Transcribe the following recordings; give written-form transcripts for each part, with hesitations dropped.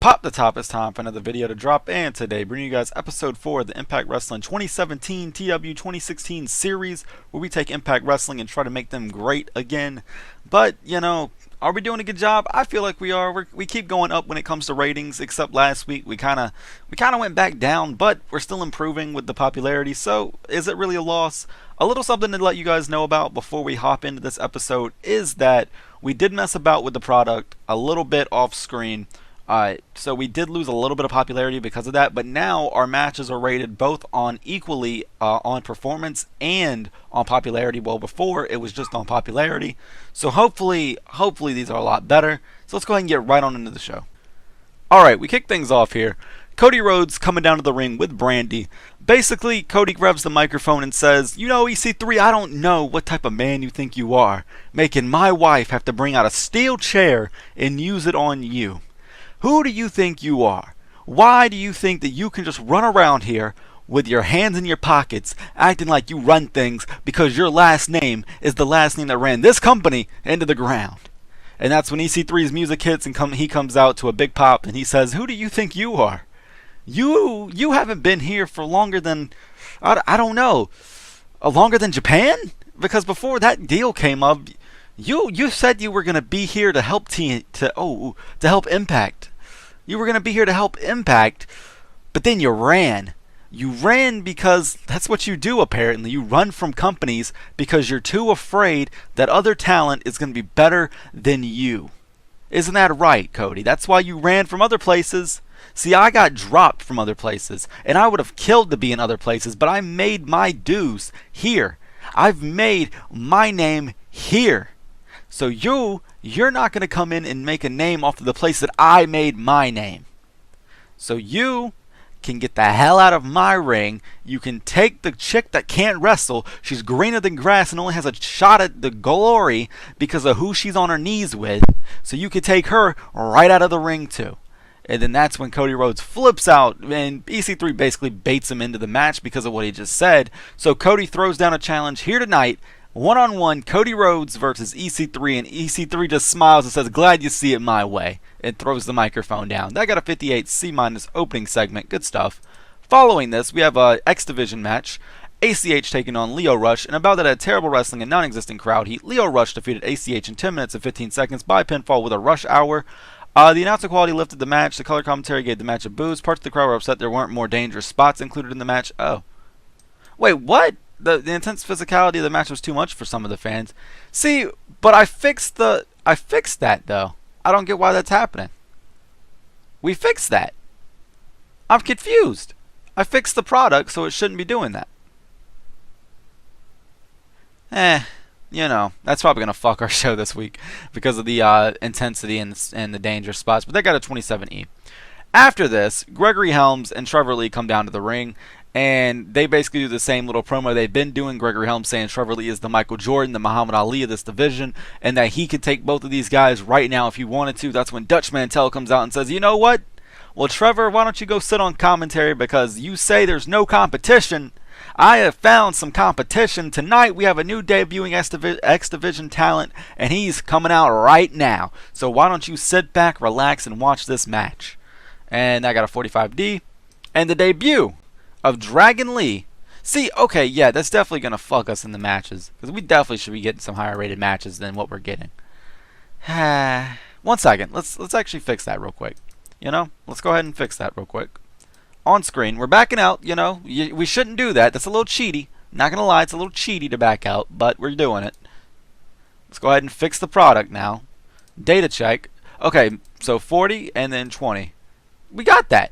Pop the top, it's time for another video to drop, and today bringing you guys episode 4 of the Impact Wrestling 2017 TW 2016 series, where we take Impact Wrestling and try to make them great again. But, you know, are we doing a good job? I feel like we are. We keep going up when it comes to ratings, except last week we kind of went back down, but we're still improving with the popularity. So, is it really a loss? A little something to let you guys know about before we hop into this episode is that we did mess about with the product a little bit off screen. So we did lose a little bit of popularity because of that, but now our matches are rated both on equally on performance and on popularity. Well, before it was just on popularity. So hopefully these are a lot better. So let's go ahead and get right on into the show. Alright, we kick things off here. Cody Rhodes coming down to the ring with Brandy. Basically, Cody grabs the microphone and says, "You know, EC3, I don't know what type of man you think you are, making my wife have to bring out a steel chair and use it on you. Who do you think you are? Why do you think that you can just run around here with your hands in your pockets, acting like you run things because your last name is the last name that ran this company into the ground?" And that's when EC3's music hits and he comes out to a big pop and he says, "Who do you think you are? You haven't been here for longer than, I don't know, longer than Japan? Because before that deal came up, you said you were going to be here to help help Impact. You were going to be here to help Impact, but then you ran. You ran because that's what you do, apparently. You run from companies because you're too afraid that other talent is going to be better than you. Isn't that right, Cody? That's why you ran from other places. See, I got dropped from other places, and I would have killed to be in other places, but I made my dues here. I've made my name here. So you're not going to come in and make a name off of the place that I made my name. So you can get the hell out of my ring. You can take the chick that can't wrestle. She's greener than grass and only has a shot at the glory because of who she's on her knees with. So you can take her right out of the ring too." And then that's when Cody Rhodes flips out, and EC3 basically baits him into the match because of what he just said. So Cody throws down a challenge here tonight. One-on-one, Cody Rhodes versus EC3, and EC3 just smiles and says, "Glad you see it my way," and throws the microphone down. That got a 58 C- opening segment. Good stuff. Following this, we have a X Division match. ACH taking on Lio Rush, and about that, a terrible wrestling and non-existent crowd heat. Lio Rush defeated ACH in 10 minutes and 15 seconds by pinfall with a rush hour. The announcer quality lifted the match. The color commentary gave the match a boost. Parts of the crowd were upset there weren't more dangerous spots included in the match. Oh. Wait, what? The intense physicality of the match was too much for some of the fans. See, but I fixed that though. I don't get why that's happening. We fixed that. I'm confused. I fixed the product, so it shouldn't be doing that. You know, that's probably going to fuck our show this week because of the intensity and the dangerous spots. But they got a 27E. After this, Gregory Helms and Trevor Lee come down to the ring, and they basically do the same little promo they've been doing. Gregory Helms saying Trevor Lee is the Michael Jordan, the Muhammad Ali of this division, and that he could take both of these guys right now if he wanted to. That's when Dutch Mantel comes out and says, "You know what? Well, Trevor, why don't you go sit on commentary because you say there's no competition. I have found some competition. Tonight we have a new debuting X Division talent, and he's coming out right now. So why don't you sit back, relax, and watch this match?" And I got a 45D. And the debut of Dragon Lee. See, okay, yeah, that's definitely going to fuck us in the matches, because we definitely should be getting some higher rated matches than what we're getting. 1 second. Let's actually fix that real quick. You know, let's go ahead and fix that real quick. On screen, we're backing out. You know, we shouldn't do that. That's a little cheaty. Not gonna lie, it's a little cheaty to back out, but we're doing it. Let's go ahead and fix the product now. Data check. Okay, so 40 and then 20. We got that.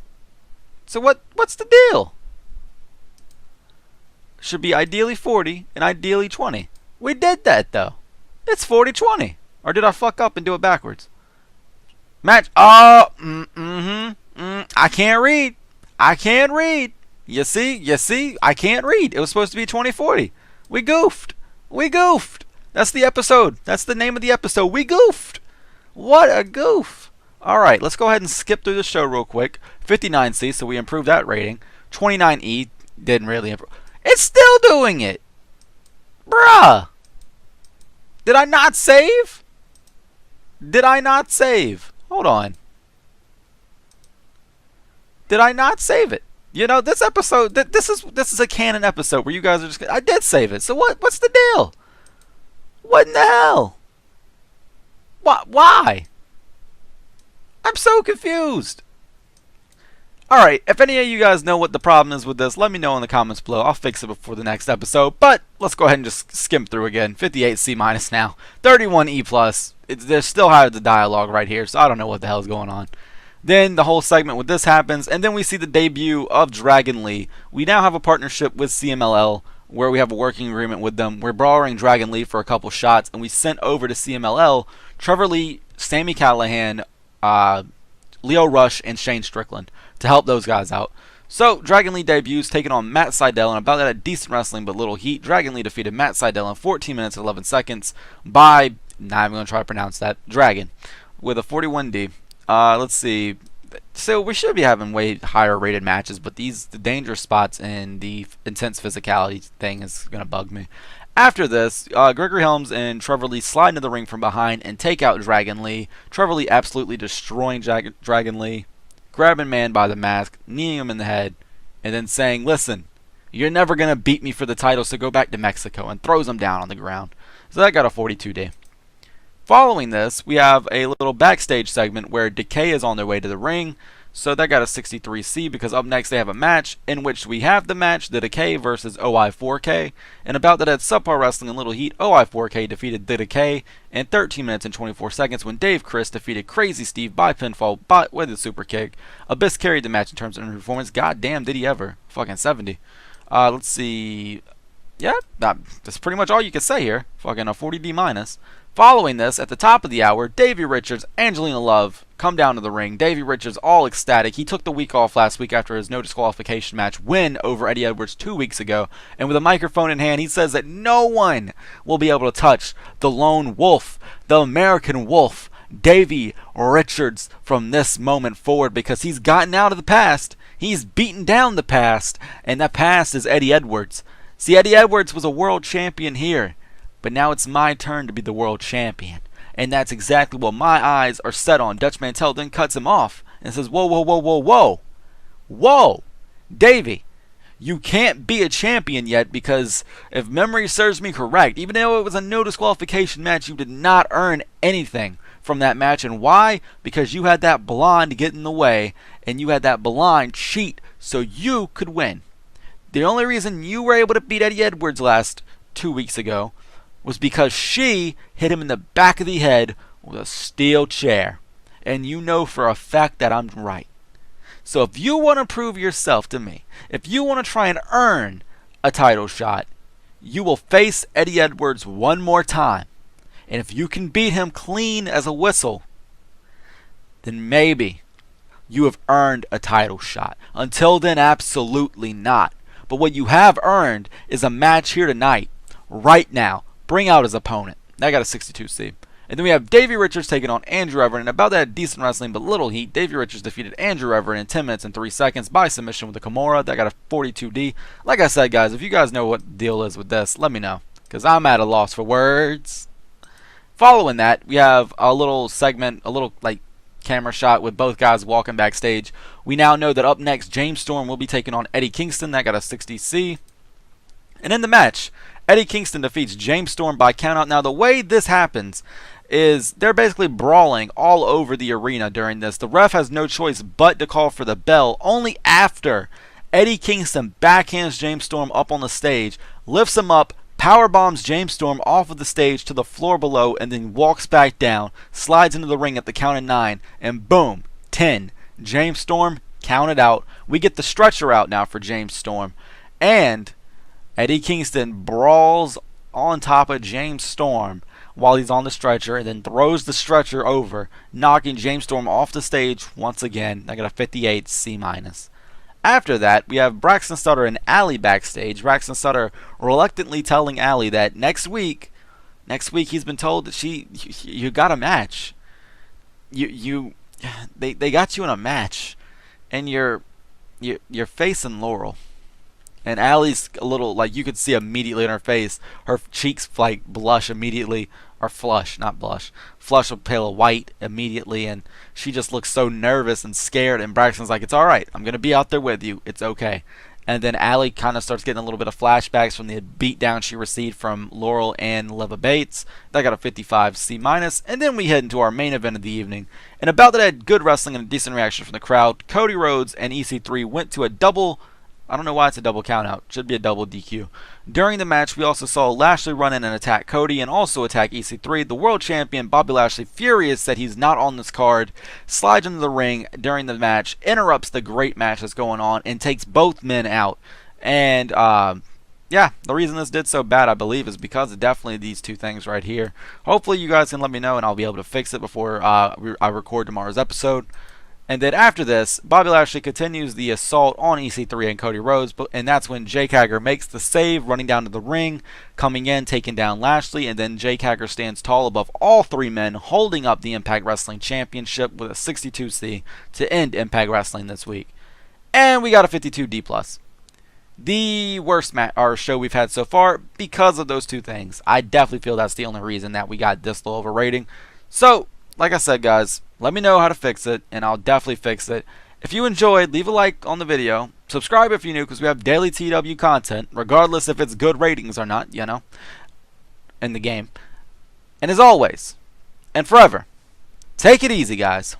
So what's the deal? Should be ideally 40 and ideally 20. We did that though. It's 40-20. Or did I fuck up and do it backwards? Match. Oh, I can't read. I can't read. You see, I can't read. It was supposed to be 2040. We goofed. That's the episode. That's the name of the episode. We goofed. What a goof. Alright, let's go ahead and skip through the show real quick. 59C, so we improved that rating. 29E, didn't really improve. It's still doing it. Bruh. Did I not save? Hold on. Did I not save it? You know, this episode, this is a canon episode where you guys are just. I did save it. So what's the deal? What in the hell? Why? I'm so confused. Alright, if any of you guys know what the problem is with this, let me know in the comments below. I'll fix it before the next episode. But let's go ahead and just skim through again. 58 C- now. 31 E+. There's still have the dialogue right here, so I don't know what the hell is going on. Then the whole segment with this happens, and then we see the debut of Dragon Lee. We now have a partnership with CMLL where we have a working agreement with them. We're borrowing Dragon Lee for a couple shots, and we sent over to CMLL Trevor Lee, Sami Callihan, Leo Rush, and Shane Strickland to help those guys out. So Dragon Lee debuts, taking on Matt Sydal, and about that at decent wrestling but little heat. Dragon Lee defeated Matt Sydal in 14 minutes and 11 seconds by, not even going to try to pronounce that, Dragon, with a 41D. Let's see. So we should be having way higher rated matches, but the dangerous spots and the intense physicality thing is going to bug me. After this, Gregory Helms and Trevor Lee slide into the ring from behind and take out Dragon Lee. Trevor Lee absolutely destroying Dragon Lee, grabbing man by the mask, kneeing him in the head, and then saying, "Listen, you're never going to beat me for the title, so go back to Mexico," and throws him down on the ground. So that got a 42D. Following this, we have a little backstage segment where Decay is on their way to the ring. So that got a 63C because up next they have a match in which we have the match, the Decay versus OI4K. And about that at Subpar Wrestling in Little Heat, OI4K defeated the Decay in 13 minutes and 24 seconds when Dave Chris defeated Crazy Steve by pinfall with a super kick. Abyss carried the match in terms of performance. God damn, did he ever. Fucking 70. Let's see. Yeah, that's pretty much all you can say here. Fucking a 40D minus. Following this, at the top of the hour, Davey Richards, Angelina Love come down to the ring. Davey Richards all ecstatic. He took the week off last week after his no disqualification match win over Eddie Edwards 2 weeks ago. And with a microphone in hand, he says that no one will be able to touch the lone wolf, the American wolf, Davey Richards, from this moment forward because he's gotten out of the past. He's beaten down the past, and that past is Eddie Edwards. See, Eddie Edwards was a world champion here. But now it's my turn to be the world champion. And that's exactly what my eyes are set on. Dutch Mantel then cuts him off and says, "Whoa, whoa, whoa, whoa, whoa. Whoa, Davey, you can't be a champion yet because if memory serves me correct, even though it was a no disqualification match, you did not earn anything from that match. And why? Because you had that blonde get in the way and you had that blonde cheat so you could win. The only reason you were able to beat Eddie Edwards last 2 weeks ago was because she hit him in the back of the head with a steel chair. And you know for a fact that I'm right. So if you want to prove yourself to me, if you want to try and earn a title shot, you will face Eddie Edwards one more time. And if you can beat him clean as a whistle, then maybe you have earned a title shot. Until then, absolutely not. But what you have earned is a match here tonight, right now. Bring out his opponent." That got a 62C. And then we have Davey Richards taking on Andrew Everett. And about that decent wrestling but little heat, Davey Richards defeated Andrew Everett in 10 minutes and 3 seconds by submission with a Kimura. That got a 42D. Like I said, guys, if you guys know what the deal is with this, let me know. Because I'm at a loss for words. Following that, we have a little segment, a little camera shot with both guys walking backstage. We now know that up next, James Storm will be taking on Eddie Kingston. That got a 60C. And in the match, Eddie Kingston defeats James Storm by countout. Now, the way this happens is they're basically brawling all over the arena during this. The ref has no choice but to call for the bell only after Eddie Kingston backhands James Storm up on the stage, lifts him up, power bombs James Storm off of the stage to the floor below, and then walks back down, slides into the ring at the count of 9, and boom, 10. James Storm counted out. We get the stretcher out now for James Storm. And Eddie Kingston brawls on top of James Storm while he's on the stretcher and then throws the stretcher over, knocking James Storm off the stage once again. I got a 58 C-. After that, we have Braxton Sutter and Allie backstage. Braxton Sutter reluctantly telling Allie that next week he's been told that you got a match. They got you in a match, and you're facing Laurel. And Allie's a little, you could see immediately in her face, her cheeks blush immediately. or flush, not blush. Flush a pail of white immediately, and she just looks so nervous and scared. And Braxton's like, "It's all right. I'm gonna be out there with you. It's okay." And then Allie kind of starts getting a little bit of flashbacks from the beatdown she received from Laurel and Leva Bates. That got a 55 C-. And then we head into our main event of the evening. And a bout that had good wrestling and a decent reaction from the crowd, Cody Rhodes and EC3 went to a double, I don't know why it's a double countout. Should be a double DQ. During the match, we also saw Lashley run in and attack Cody and also attack EC3. The world champion, Bobby Lashley, furious that he's not on this card, slides into the ring during the match, interrupts the great match that's going on, and takes both men out. And, yeah, the reason this did so bad, I believe, is because of definitely these two things right here. Hopefully you guys can let me know, and I'll be able to fix it before I record tomorrow's episode. And then after this, Bobby Lashley continues the assault on EC3 and Cody Rhodes, and that's when Jake Hager makes the save, running down to the ring, coming in, taking down Lashley, and then Jake Hager stands tall above all three men, holding up the Impact Wrestling Championship with a 62C to end Impact Wrestling this week. And we got a 52D+. The worst show we've had so far because of those two things. I definitely feel that's the only reason that we got this low of a rating. So, like I said, guys, let me know how to fix it, and I'll definitely fix it. If you enjoyed, leave a like on the video. Subscribe if you're new, because we have daily TW content, regardless if it's good ratings or not, you know, in the game. And as always, and forever, take it easy, guys.